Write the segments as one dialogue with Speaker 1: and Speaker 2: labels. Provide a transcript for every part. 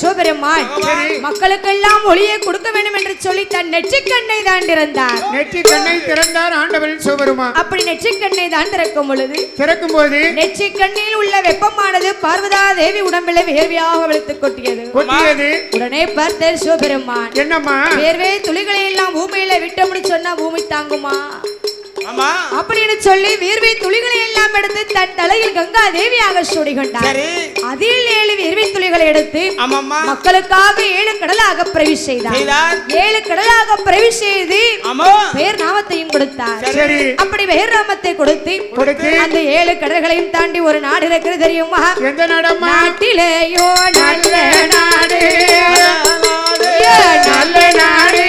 Speaker 1: சிவபெருமான் மக்களுக்கெல்லாம் ஒளியை கொடுக்க வேண்டும் என்று சொல்லி தன் நெற்றிக்கண்ணை தான் திறந்தார்.
Speaker 2: நெற்றிக்கண்ணை திறந்தார் ஆண்டவன் சிவபெருமான்.
Speaker 1: அப்படி நெற்றிக்கண்ணை தான் திறக்கும்
Speaker 2: போது
Speaker 1: நெற்றிக்கண்ணில் உள்ள வெப்பமானது பார்வதா தேவி உடம்பில் வேர்வையாக வெளுத்து கொட்டியது. உடனே பார்த்தார் சிவபெருமான்,
Speaker 2: என்னம்மா
Speaker 1: வேர்வை துளிகளை எல்லாம் பூமியில விட்டோம்னு சொன்னா பூமி தாங்குமா அப்படின்னு சொல்லி வேர்வை துளிகளை எல்லாம் எடுத்து தன் தலையில் கங்கா தேவியாக சூடி கொண்டார். அதில் 7 வேர்வை துளிகளை எடுத்து மக்களுக்காக 7 கடலாக பிரவேச செய்தார். 7 கடலாக பிரவேச செய்து பெயர் நாமத்தையும் கொடுத்தார். அப்படி பெயர் நாமத்தை கொடுத்து அந்த 7 கடல்களையும் தாண்டி ஒரு நாடு இருக்கிறது தெரியுமா?
Speaker 2: எந்த நாடம்மா?
Speaker 1: நாட்டிலேயோ நல்ல நாடு, நல்ல நாடு,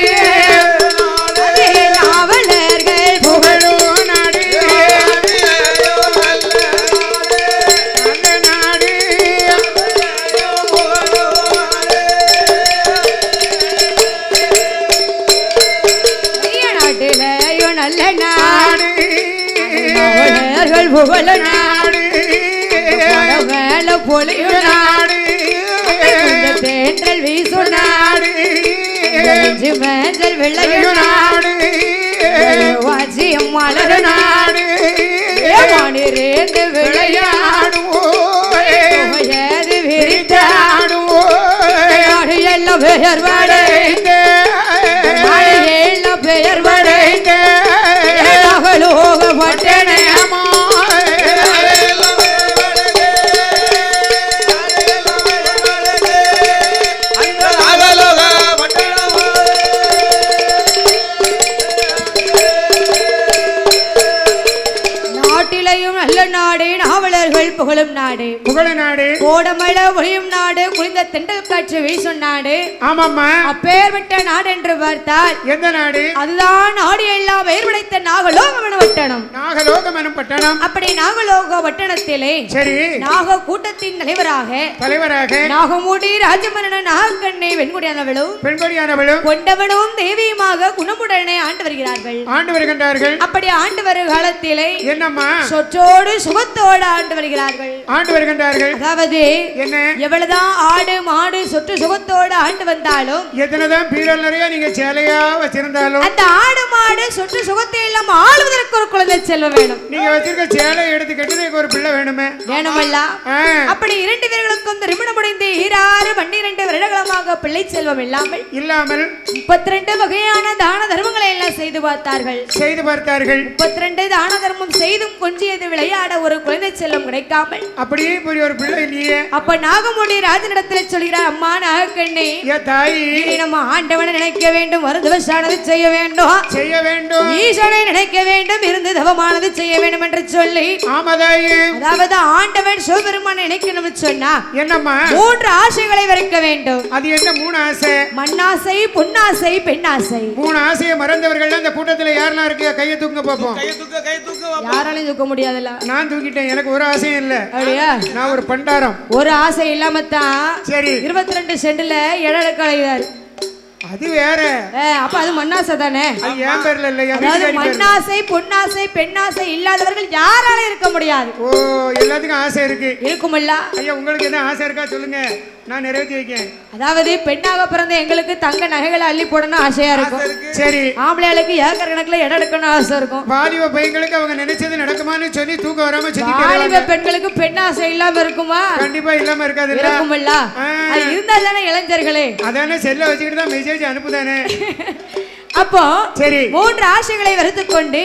Speaker 1: புகழ நாடு, வேலை பொழியும் நாடு, தேன்றல் வீசு நாடு, மேஞ்சல் விளையும் நாடு, வாசியம் மலர் நாடு, மணிரேந்து விளையாடுவோம், விரித்தாடுவோம், எல்லாம் பெயர் வடைந்த, எல்லாம் பெயர் வடைந்த பட்டணமா புகழும் நாடு,
Speaker 2: புகழநாடு,
Speaker 1: கோடமழை ஒளியும் நாடு, குளிர்ந்த தென்றல் காற்று வீசும் நாடு.
Speaker 2: ஆமாம்மா.
Speaker 1: அப்பேற்பட்ட நாடு என்று பார்த்தால்
Speaker 2: எந்த நாடு?
Speaker 1: அதுதான் நாடு எல்லாம் பெயர் படைத்த நாகலோகம் எனும் பட்டணம்.
Speaker 2: நாகலோகம் எனும் பட்டணம்.
Speaker 1: அப்படி நாகலோக பட்டணத்திலே
Speaker 2: சரி
Speaker 1: நாக கூட்டத்தின் தலைவராக நாகமூடி ராஜமன்னன் நாகக்கண்ணை பெண்கொடியானவளும் கொண்டவனும் தேவியுமாக குணமுடனே ஆண்டு வருகிறார்கள்.
Speaker 2: ஆண்டு வருகின்றார்கள்.
Speaker 1: அப்படி ஆண்டு வரும் காலத்திலே
Speaker 2: என்னம்மா
Speaker 1: சொற்றோடு சுகத்தோடு ஆண்டு வருகிறார்கள். அதாவது
Speaker 2: என்ன
Speaker 1: எவ்வளவுதான் ஆடு மாடு சொத்து சுகத்தோடு ஆண்டு வந்தாலும்,
Speaker 2: எத்தனைதான் பீரல் நிறைய நீங்க சேலையா வச்சிருந்தாலும்,
Speaker 1: அந்த ஆடு மாடு சொத்து சுகத்தை எல்லாம் ஆளுவதற்கு ஒரு குழந்தை செல்வம் வேணும்.
Speaker 2: நீங்க வச்சிருக்க சேலை எடுத்து கட்டுறதுக்கு ஒரு பிள்ளை வேணுமல்ல.
Speaker 1: அப்படி 2 பேர்களுக்கும் திருமணம் முடிந்து 12 வருடங்களமாக பிள்ளை செல்வம் இல்லாமல் 32 வகையான தான தர்மங்களை எல்லாம் செய்து பார்த்தார்கள். 32 தான தர்மம் செய்தும் கொஞ்சியது விளையாட ஒரு குழந்தை செல்வம் கிடைக்காமல்
Speaker 2: அப்படியே போய் ஒரு பிள்ளை இல்லையே.
Speaker 1: அப்ப நாகமுடி ராஜனிடத்தில் சொல்கிறார், அம்மா நாகக்கண்ணே, நம்ம ஆண்டவனை நினைக்க வேண்டும், மருந்துவசானது செய்ய வேண்டும், ஈசனை நினைக்க வேண்டும், இருந்து தவமானது செய்ய வேண்டும் என்று சொல்லி, அதாவது ஆண்டவன் சிவபெருமான் நினைக்கணும்னு சொன்னா என்னம்மா 3 ஆசைகளை வரைக்க வேண்டும்.
Speaker 2: அது என்ன 3 ஆசை?
Speaker 1: மண்ணாசை, பொன்னாசை, பெண்ணாசை.
Speaker 2: 3 ஆசையை மறந்தவர்கள் அந்த கூட்டத்தில் யாரெல்லாம் இருக்கு? கையை தூக்க பார்ப்போம்.
Speaker 1: யாராலையும் தூக்க முடியாதுல்ல.
Speaker 2: நான் தூக்கிட்டேன், எனக்கு ஒரு ஆசையும் இல்ல.
Speaker 1: அப்படியா?
Speaker 2: நான் ஒரு பண்டாரம்.
Speaker 1: ஒரு ஆசை இல்லாம தான் சரி 22 சென்ட்ல இடம் கலைகிறார்.
Speaker 2: அது வேற.
Speaker 1: அப்ப அது மண்ணாசை தானே.
Speaker 2: அது ஏன் பேர்ல இல்ல.
Speaker 1: அதாவது மண்ணாசை, பொன்னாசை, பெண்ணாசை இல்லாதவர்கள் யாராலும் இருக்க முடியாது.
Speaker 2: ஓ, எல்லாத்துக்கும் ஆசை இருக்கு.
Speaker 1: இருக்குமல்ல.
Speaker 2: ஐயா, உங்களுக்கு என்ன ஆசை இருக்கா சொல்லுங்க, நான் நிறைவேற்றி வைக்கேன்.
Speaker 1: அதாவது பெண்ணாக பிறந்த எங்களுக்கு தங்க நகைகளை அள்ளி போடணும் ஆசையா இருக்கும்.
Speaker 2: சரி.
Speaker 1: ஆம்பளைகளுக்கு ஏக்கர் கணக்குல இடம் எடுக்கணும் ஆசை இருக்கும்.
Speaker 2: வாலிப பையன்களுக்கு அவங்க நினைச்சது நடக்குமான்னு சொல்லி தூக்கம் வராம சொல்லிட்டு
Speaker 1: வாலிப பெண்களுக்கு பெண் ஆசை இல்லாம இருக்குமா?
Speaker 2: கண்டிப்பா இல்லாம இருக்காது.
Speaker 1: இருக்குமல்ல. அது இருந்தா தானே இளைஞர்களே.
Speaker 2: அதானே செல்ல வச்சுக்கிட்டு தான் மெசேஜ் அனுப்புதானே.
Speaker 1: அப்போ சரி 3 ஆசைகளை வெறுத்து கொண்டு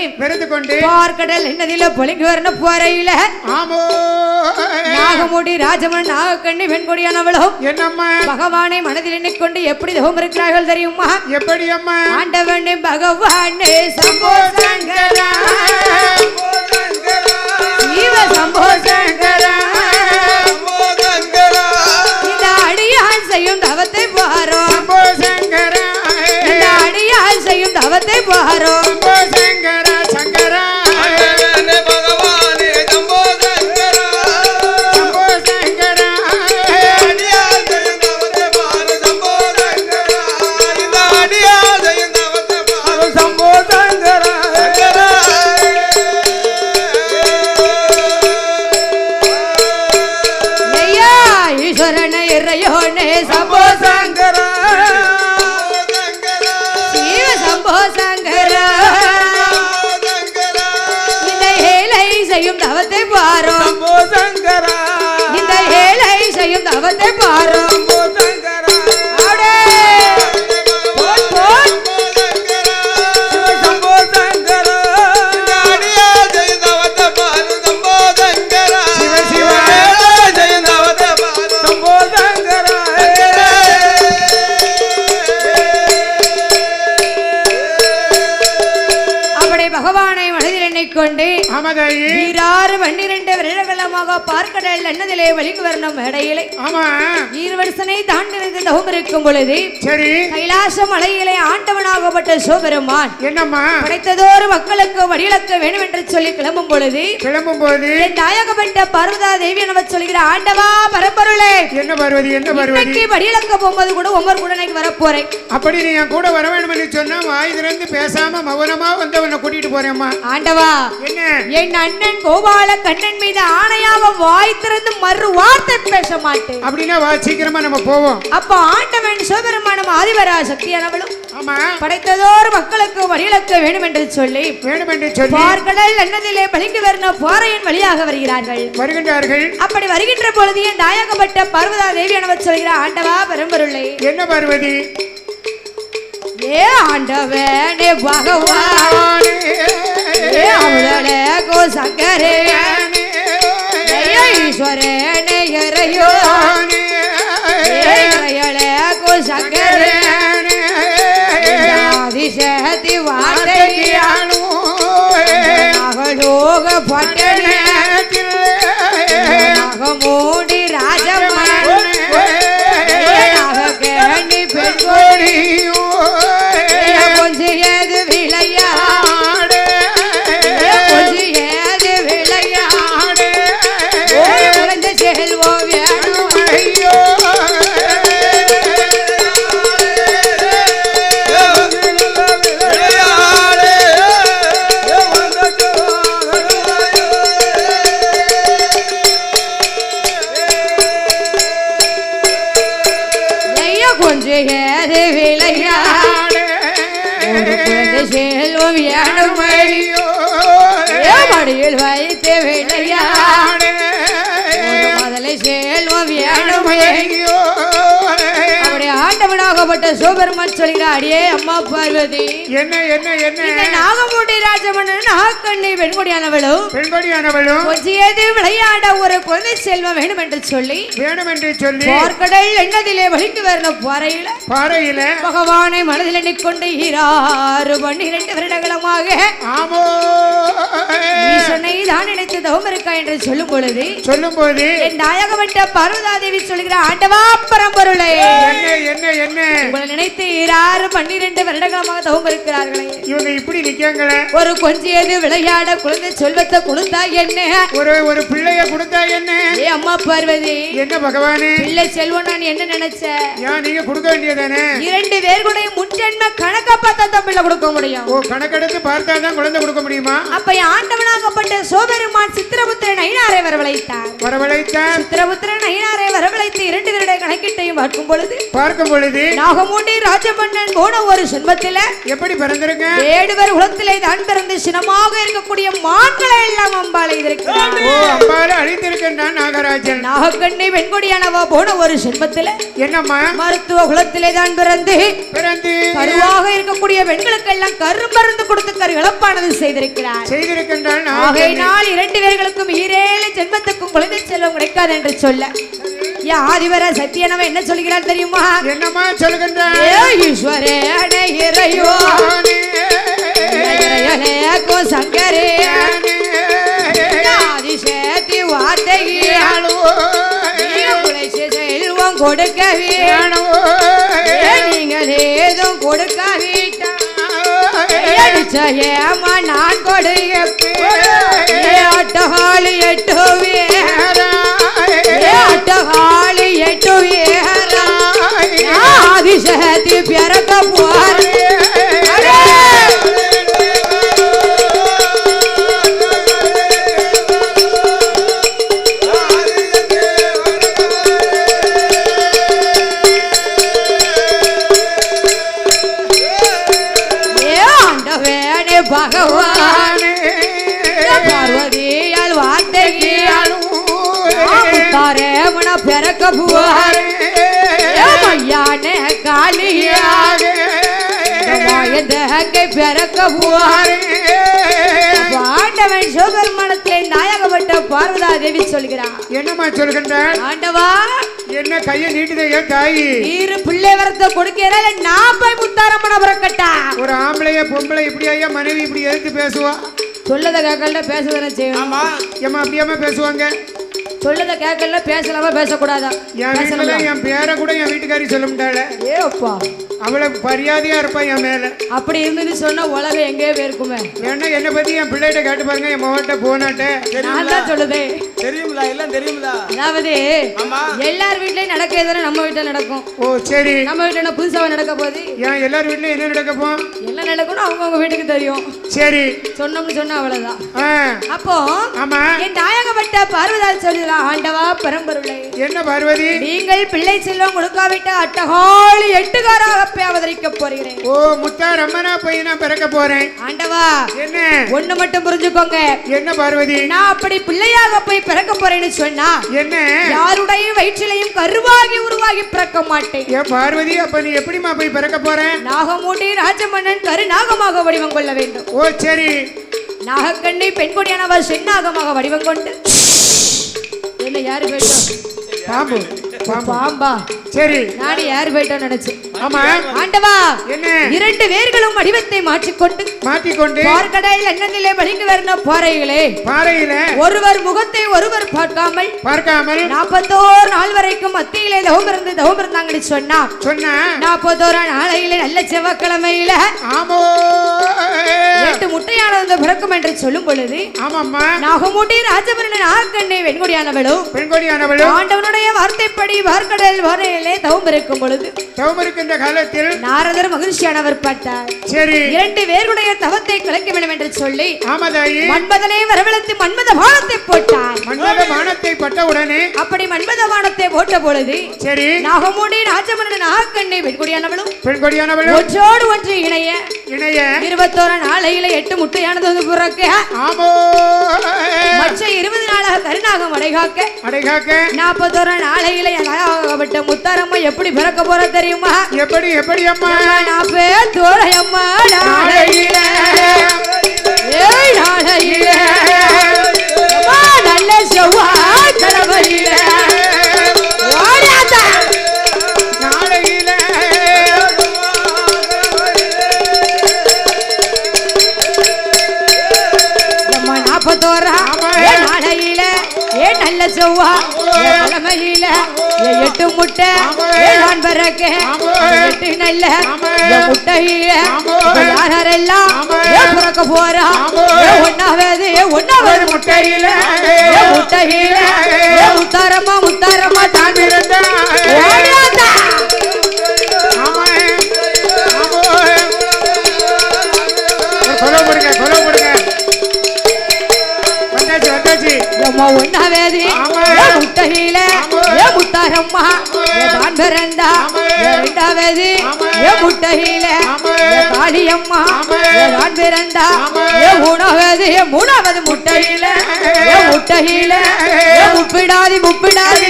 Speaker 1: பார்க்கடல் என்னதில பொலிங்கு வரணும் போறையில நாகமுடி ராஜமன் நாகக்கண்ணி பெண்கொடியானவளோ என்னம்மா பகவானை மனதில் எண்ணிக்கொண்டு எப்படி தவம் இருக்கிறார்கள் தெரியுமா? எப்படி அம்மா? ஆண்டவனே பகவானே சம்போ சங்கரா, சிவ சம்போ சங்கரா, இந்த அடியான் செய்யும் தவத்தை பாரோ சம்போ சங்கரா, இந்த அடியான் செய்யும் தவத்தை பாரோ சம்போ சங்கரா, சங்கரா பகவானே சம்போ சங்கரா, சம்போ சங்கரா, அடியான் செய்யும் தவத்தை பாரோ சம்போ சங்கரா, இந்த அடியான் செய்யும் தவத்தை பாரோ சம்போ சங்கரா, சங்கரா. ஐயா ஈஸ்வரனே இறையோனே சம்போ சங்கரா சிவ சம்போ சங்கரா இந்த ஏழை செய்யும் தவத்தை பாரோ சம்போ சங்கரா இந்த ஏழை செய்யும் தவத்தை பாரோ சம்போ சங்கரா கொண்டு ஈராறு 12 வருடங்களமாக பார்க்கடல் அன்னதிலே வலிக்கு வரணும் மேடையிலே ஈர்வரிசனை தாண்டி தவம் இருக்கும் பொழுது கைலாச மலையிலே ஆண்டவனாகப்பட்ட சிவபெருமான் என்னம்மா படைத்ததோரு மக்களுக்கு வடிவிலக்க வேண்டும் என்று சொல்லி கிளம்பும் போது தாயகப்பட்ட பார்வதா தேவி என்ன சொல்கிற ஆண்டவா பரம்பொருளே என்ன பார்வதி என்ன பார்வதி வடிவிலக்க போகும்போது கூட ஒவ்வொரு குடனைக்கு வரப்போறேன் அப்படி நீ என் கூட வர வேண்டும் என்று சொன்னா வாய் திறந்து பேசாம மௌனமா வந்து உன்னை கூட்டிட்டு போறேம்மா ஆண்டவா என் அண்ணன் கோபால கண்ணன் மீது ஆணையாக வாய் திறந்து மறு வார்த்தை பேச மாட்டேன் அப்படின்னா வா சீக்கிரமா நம்ம போவோம் அப்ப ஆண்டவன் சிவபெருமானும் ஆதிவரா சக்தியானவளும் படைத்ததோர் மக்களுக்கு வழியிழக்க வேண்டும் என்று சொல்லி பார்க்கடல் அன்னதிலே பலிக்கு வரணும் பாறையின் வழியாக வருகிறார்கள் அப்படி வருகின்ற பொழுது என் தாயகப்பட்ட பார்வதா தேவியானவர் சொல்கிறார் ஆண்டவா பரம்பொருளே என்ன பார்வதி ஏ ஆண்டவனே பகவானே ஏ அவளே கோ சங்கரே ஏ ஈஸ்வரனே இறையோனே ஏ இறையளே கோ சங்கரே ஆதிசக்தி வாதையானு அவளோக பட்டனே நாகமூடி ராஜமானே நாககேணி பெண்கோடியோ கொஞ்சியது விளையாடு கொஞ்சியது விளையாடு குழந்தை செல்வோம் வேணும் ஐயோ கொஞ்சியது விளையாடு செல்வம் யானுமையோ மடியில் வைத்து விளையாடு முதலை செல்வம் யானுமையோ அப்படி ஆண்டவனாகப்பட்ட சிவபெருமான் சொல்கிறார் அடியே அம்மா பார்வதி என்ன என்ன என்ன நாகமூடி ராஜமன்னன் நாகக்கண்ணி பெண்கொடியானவளும் கொஞ்சியது விளையாட ஒரு குழந்தை செல்வம் வேண்டும் என்று சொல்லி பார்க்கடல் எண்ணதிலே வலிக்கு வரணும் பாறையில பகவானை மனதில் எண்ணிக்கொண்டு 12 வருடங்களமாக ஈசனை தான் நினைத்து தவம் இருக்கா என்று சொல்லும் பொழுது என் நாயகப்பட்ட பார்வதாதேவி சொல்கிற ஆண்டவா பரம்பொருளே என்ன என்ன உங்களை நினைத்து 12 வருடங்களமாக தவம் இருக்கிறார்களே இவங்க இப்படி நிக்காங்களே ஒரு கொஞ்சியது விளையாட குழந்தை செல்வத்தை கொடுத்தா என்ன ஒரு பிள்ளைய கொடுத்தா என்ன ஏ அம்மா பார்வதி என்ன பகவானே பிள்ளை செல்வம் நான் என்ன நினைச்சேன் ஏன் நீங்க கொடுக்க வேண்டியதானே 2 பேர் கூட முன்ஜென்ம கணக்க பார்த்தா தான் பிள்ளை கொடுக்க முடியும் ஓ கணக்கெடுத்து பார்த்தா தான் குழந்தை கொடுக்க முடியுமா அப்ப ஆண்டவனாகப்பட்ட சிவபெருமான் சித்திரபுத்திரன் ஐனாரை வரவழைத்தார் சித்திரபுத்திரன் ஐனாரை வரவழைத்து 2 வருட கணக்கிட்டையும் பார்க்கும் பொழுது நாகமூடி ராஜமன்னன் போன ஒரு ஜென்மத்தில எப்படி பிறந்திருக்க 7 பேர் உலகத்திலே தான் பிறந்து சினமாக இருக்கக்கூடிய மான்களை எல்லாம் அம்பாளை இருக்கிறார் ஓ அம்பாளை அழித்திருக்கின்றான் நாகராஜன் நாகக்கண்ணி பெண்கொடியானவா போன ஒரு ஜென்மத்தில என்னம்மா மருத்துவ குலத்திலே தான் பிறந்து கருவாக இருக்கக்கூடிய பெண்களுக்கு எல்லாம் கருமருந்து கொடுத்து கருகளப்பானது செய்திருக்கின்றான் ஆகையினால் 2 பேர்களுக்கும் 7 ஜென்மத்துக்கும் குழந்தை செல்வம் கிடைக்காது என்று சொல்ல ஆதிவர சத்தியனவன் என்ன சொல்கிறார் தெரியுமா என்னமா சொல்கின்றார் ஈஸ்வரனே இறையோனே இறையனே சங்கரே ஆதிசக்தி வார்த்தையாளோ செல்வம் கொடுக்க வேணும் நீங்கள் ஏதும் கொடுக்க வீட்டா நிச்சயமா நான் கொடுக்க அட்டகாலி 8 வேரா அட்டகாலி 8 வேரா ஆதிசக்தி பிறக்க போறே அங்கே பிறக்க ஆண்டவன் சிவபெருமானத்திலே நாயகப்பட்ட பார்வதா தேவி சொல்கிறான்.
Speaker 2: என்னம்மா சொல்கின்றான்?
Speaker 1: ஆண்டவா
Speaker 2: என்ன கையை நீட்டுதையா தாயி?
Speaker 1: இரு பிள்ளை வரத்தை கொடுக்கிற நான் போய் முத்தாரம்மன பிறக்கட்டா?
Speaker 2: ஒரு ஆம்பளைய பொம்பளை இப்படி ஐயா மனைவி இப்படி எதிர்த்து பேசுவா?
Speaker 1: சொல்லத கேட்கல பேசுதானே செய்யணும்.
Speaker 2: ஏமா அப்படியாம பேசுவாங்க? சொல்லத
Speaker 1: கேட்கல பேசலாமா பேசக்கூடாதா?
Speaker 2: என் வீட்டுல என் பேரை கூட என் வீட்டுக்காரி சொல்ல முடியாத.
Speaker 1: ஏ அப்பா
Speaker 2: அவ்வளவு மரியாதையா இருப்பா என் மேல.
Speaker 1: அப்படி இருந்துன்னு சொன்னா உலகம் எங்கேயே போயிருக்குமே.
Speaker 2: ஏன்னா என்ன பத்தி என் பிள்ளைகிட்ட கேட்டு பாருங்க, என் மகட்ட போனாட்ட
Speaker 1: சொல்லுதே
Speaker 3: தெரியுங்களா? எல்லாம் தெரியுங்களா?
Speaker 1: அதாவது எல்லார் வீட்லயும் நடக்கிறதானே நம்ம வீட்டுல நடக்கும்.
Speaker 2: ஓ சரி.
Speaker 1: நம்ம வீட்டுல புதுசாக நடக்க போகுது.
Speaker 2: ஏன் எல்லார் வீட்லயும் என்ன நடக்கப்போம்?
Speaker 1: என்ன நடக்கணும் அவங்க வீட்டுக்கு தெரியும்.
Speaker 2: சரி
Speaker 1: சொன்னோம்னு சொன்னா அவ்வளவுதான். அப்போ
Speaker 2: ஆமா
Speaker 1: என் நாயகப்பட்ட பார்வதால் சொல்லுதான். ஆண்டவா பரம்பொருளே,
Speaker 2: என்ன பார்வதி
Speaker 1: நீங்கள் பிள்ளை செல்வம் கொடுக்காவிட்ட அட்டகாளி எட்டுக்காராக அவதரிக்க போறேன்.
Speaker 2: ஓ முத்தாரம்மனா போய் நான் பிறக்க போறேன்.
Speaker 1: ஆண்டவா
Speaker 2: என்ன
Speaker 1: ஒண்ணு மட்டும் புரிஞ்சுக்கோங்க.
Speaker 2: என்ன பார்வதி?
Speaker 1: நான் அப்படி பிள்ளையாக போய் பிறக்க போறேன்னு சொன்னா
Speaker 2: என்ன
Speaker 1: யாருடைய வயிற்றிலையும் கருவாகி உருவாகி பிறக்க மாட்டேன்.
Speaker 2: ஏன் பார்வதி, அப்ப நீ எப்படிமா போய் பிறக்க போற?
Speaker 1: நாகமூட்டி ராஜமன்னன் கரு நாகமாக வடிவம் கொள்ள வேண்டும்.
Speaker 2: ஓ சரி.
Speaker 1: நாகக்கண்ணை பெண்கொடியானவர் செந்நாகமாக வடிவம் கொண்டு என்ன யாரு போயிட்டோம்?
Speaker 2: பாம்பு
Speaker 1: பாம்பா?
Speaker 2: சரி
Speaker 1: நானே யாரு போயிட்டோம் நினைச்சேன்.
Speaker 2: ஆமா
Speaker 1: ஆண்டவா
Speaker 2: என்ன
Speaker 1: இரண்டு வேர்களும் வடிவத்தை மாற்றிக்கொண்டு பார்க்கடையில் எண்ணத்திலே வலிங்கு வரணும் பாறையிலே ஒருவர் முகத்தை ஒருவர் பார்க்காமல் 41 நாள் வரைக்கும் மத்தியிலே தவம் இருந்தாங்கன்னு சொன்னா 41 நாளையிலே நல்ல செவ்வாய்க்கிழமையில 8 முட்டையானது பிறக்கும் என்று சொல்லும் பொழுது நாகமூட்டி ராஜபரணன் ஆக்கண்ணை வெண்கொடியானவளும் ஆண்டவனுடைய வார்த்தைப்படி பார்க்கடல் வாரையிலே தவம் இருக்கும் பொழுது
Speaker 2: இருக்கின்ற காலத்தில்
Speaker 1: நாரதர் மகிழ்ச்சியானவர் பட்டார். சரி, இரண்டு பேருடைய தவத்தை கலைக்க வேண்டும் என்று சொல்லி மன்மதனை வரவழைத்து மன்மத பானத்தை போட்டார்.
Speaker 2: மன்மத பானத்தை போட்ட உடனே
Speaker 1: அப்படி மன்மத பானத்தை போட்ட பொழுது சரி நாகமூடி ராஜமன்னன் ஆக்கண்ணை பெண்கொடியானவளும் ஒன்றோடு ஒன்று இணைய 21 நாளையில 8 முட்டையானது வந்து பிறக்க மற்ற 20 நாளாக கருநாகம் அடைகாக்க 41 நாளையில விட்ட முத்தாரம்மா எப்படி பிறக்க போற தெரியுமா?
Speaker 2: எப்படி அம்மா?
Speaker 1: நான் பேத்தோரையம்மா நாளையில நல்ல செவ்வாய் கிழமையில நாளையில நல்ல செவ்வா கிழமையில 8 முட்டை நான் பிறக்க 8 நல்ல முட்டையில யாரெல்லாம் பிறக்க போறா ஒன்னாவது முட்டையில முத்தாரம்மா தான் இருந்தா ஒன்னாவது முட்டையில முத்தாரம்மா தான் பிறந்தா 2வது முட்டையில காளியம்மா தான் பிறந்தா 3வது முட்டையில முப்பிடாதி மூணாவது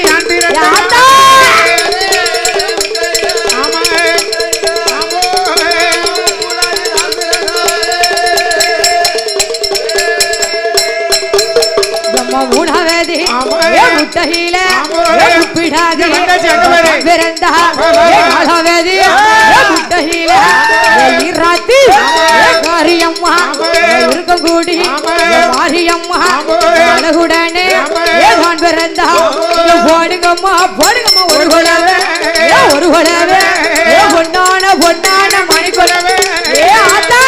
Speaker 1: முட்டையில முப்பிடாது பிறந்தா 4வது முட்டையில ராத்தி காரியம்மா இருக்கக்கூடி மாரியம்மா அழகுடனே ஏதான் பிறந்தா போடுங்கம்மா ஒரு குலவே பொன்னான மணிக்குலவே ஆத்தா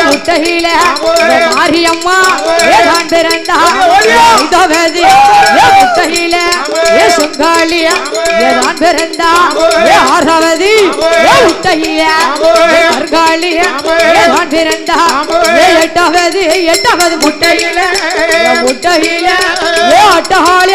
Speaker 1: முட்டையில மாரியம்மா தான் பிறந்தா முட்டையில சுங்காளிய தான் பிறந்தா 6வது முட்டையில கர்காளிய தான் பிறந்தா 8வது முட்டையில அட்டகாளி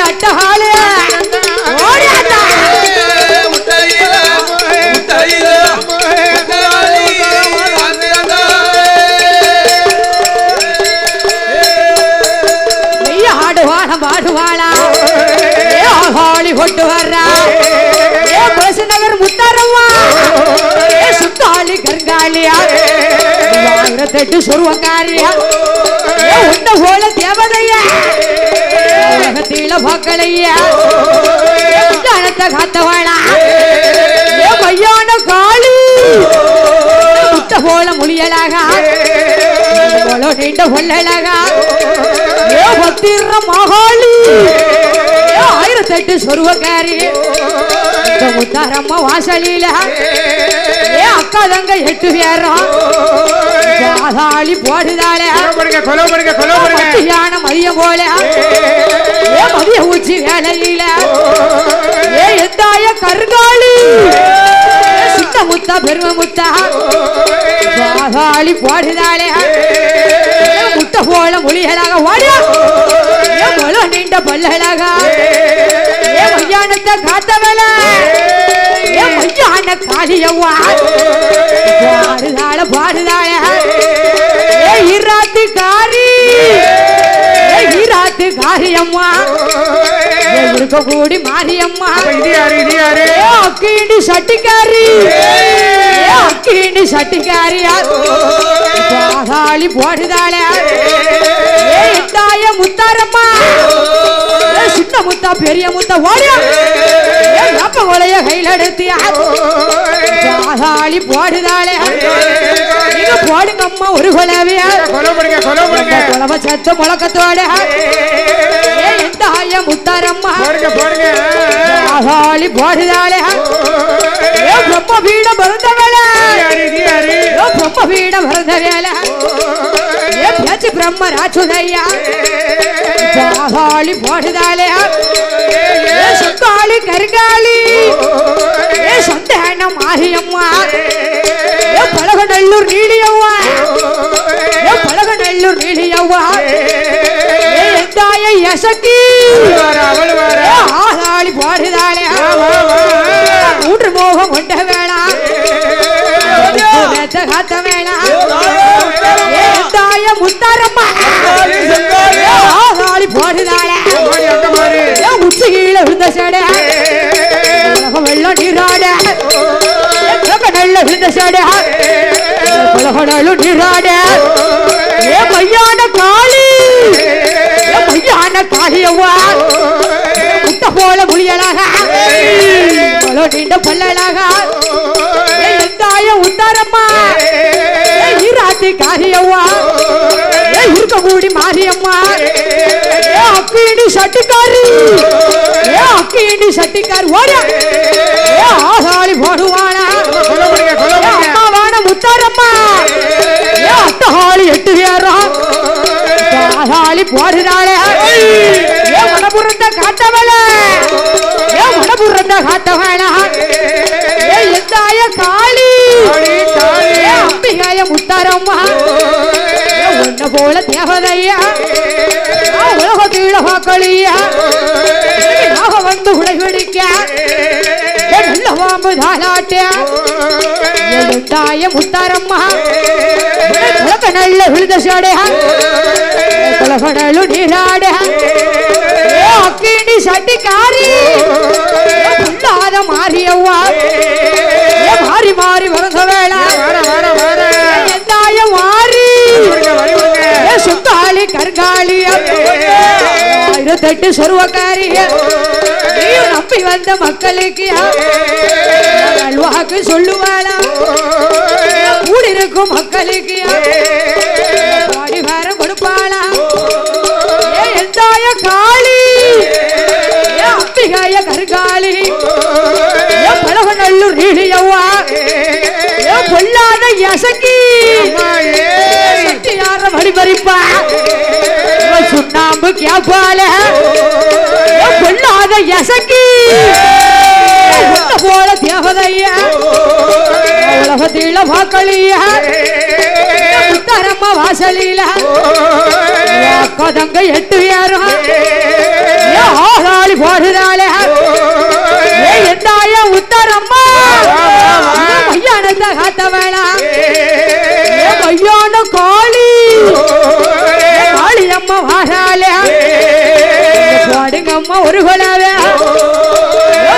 Speaker 1: ஆயிரத்தெட்டு சொருவக்காரியா உண்ட போல தேவதையா உலகத்தில மக்களையா கணத்தை காத்தவாளா மையான காளி முட்ட போல மொழியலாக நீண்ட கொள்ளலாக பத்திர மகாளி ஆயிரத்தெட்டு சொருவக்காரி முத்தாரம்மா வாசலில அக்கா தங்க 8 பேரும் பாதாளி போடுதாளே மத்தியான மதியம் போல மதிய ஊச்சி வேலையில எந்தாய கருங்காளி சின்ன முத்தா பெரும முத்தா பாதாளி போடுதாளே முட்டை போல மொழிகளாக ஓடியா நீண்ட பல்லழக மையானத்தை காத்தவள மையான காளியவா பாடுதாள பாடுதாள ஈராத்து காரி ஈராத்து காரியம்மா இருக்க கூடி மாரியம்மா அக்கீண்டி சட்டிக்காரி அக்கீண்டி சட்டிக்காரியா பாதாளி போடுதாள தாய முத்தாரம்மா சின்ன முத்தா பெரிய முத்தா ஓடியா அப்ப கொலைய கையில் எடுத்தியா பாதாளி போடுதாளே போடுங்க அம்மா ஒரு கொலவையா கொலவ சத்த முழக்கத்தோட தாய முத்தாரம்மா பாதாளி போடுதாளே பிரம்ம பீடம் பிறந்த வேலை பிரம்ம பீடம் பிறந்த வேலை பேச்சு பிரம்ம ராட்சுதையா பாதாளி போடுதாளே சொத்தாளி கருங்காளி சந்தான மாரியம்மா பழகநல்லூர் நீடியவ்வா பழகநல்லூர் நீடியவ்வா தாய யசக்கி ஆதாளி போடுதாளே மூன்று மோகம் கொண்ட வேளா காத்த வேளா தாய முத்தாரம்மா ஆதாளி போடுதாளே உச்சி கீழே விழுந்த சேட வெள்ளம் நீராட நல்ல விழுந்த சேட நீராட மையான காளி மையான காளியவா முட்டை போல முடியலாக நீண்ட பல்லலாக எந்தாய உத்தாரம்மா ஈராத்தி காரியவா இருக்க கூடி மாரியம்மா அக்கீண்டி சட்டிக்காரி அக்கீண்டி சட்டிக்காரி ஓட ஆதாளி போடுவானா அம்மாவான முத்தாரம்மா அட்டஹாளி 8 பேரும் ஆதாளி போடுறாளே மனபுரந்த காத்தவள மனபுரந்த காத்தவள எந்தாய காளி அம்பிகாய முத்தாரம்மா உன்ன போல தேவதையா உலக கீழ வாக்களியா வந்து உடை பிடிக்க நல்ல பாம்பு தாளாட்ட தாய முத்தாரம்மா நல்ல விழுத சாட குலகடலு நீராட அக்கீண்டி சட்டிக்காரி புல்லாத மாரியவ்வா மாறி மாறி வரத வேளா எந்தாய மாறி சுத்தாளி கருங்காளி 1008 சொருவக்காரி நம்பி வந்த மக்களுக்கு அல்வாக்கு சொல்லுவாளா கூடிருக்கும் மக்களுக்கு பாடிவாரம் கொடுப்பாளா எந்தாய காளி அம்பிகாய கருங்காளி பழகநல்லூர் நீடியவ்வா பொல்லாத யசக்கி யார வழிபறிப்பா சுண்ணாம்பு கேப்பால பொல்லாத யசக்கி போல தேவதையா உலகத்தில வாக்களியா முத்தாரம்மா வாசலில கதங்க 8 பேரும் ஆதாளி போடுறாளே எந்தாய உத்தரம்மா மையானத்தை காத்த வேளா மையான காளி காளியம்மா வாராளே பாடுங்கம்மா ஒரு கொலவே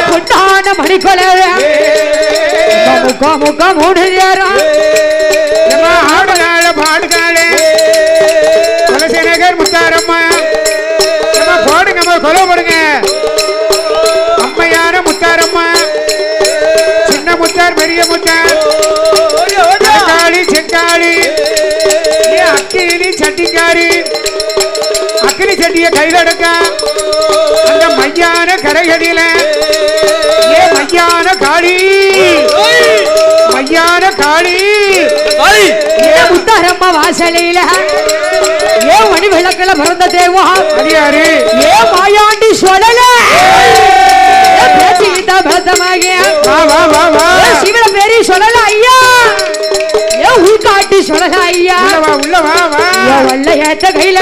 Speaker 1: கொண்டான மணி கொலவே முக்கா 3 நேரம்
Speaker 2: சட்டிக்காரி அக்கினி சட்டிய கையில எடுக்க அந்த மையான கரையடியில ஏ மையான காளி மையான காளி
Speaker 1: ஏ முத்தாரம்மா வாசலையில ஏ மணி விளக்குல பிறந்த தேவா
Speaker 2: அடியாரு
Speaker 1: ஏ மாயாண்டி சொல்லல பேச்சுக்கிட்டா பலத்தமாக
Speaker 2: வா வா வா வா
Speaker 1: சிவன பேரி சொல்லல ஐயா ஏ உள்காட்டி சொல்லல ஐயா
Speaker 2: உள்ள வா
Speaker 1: வல்ல ஏத்த கையில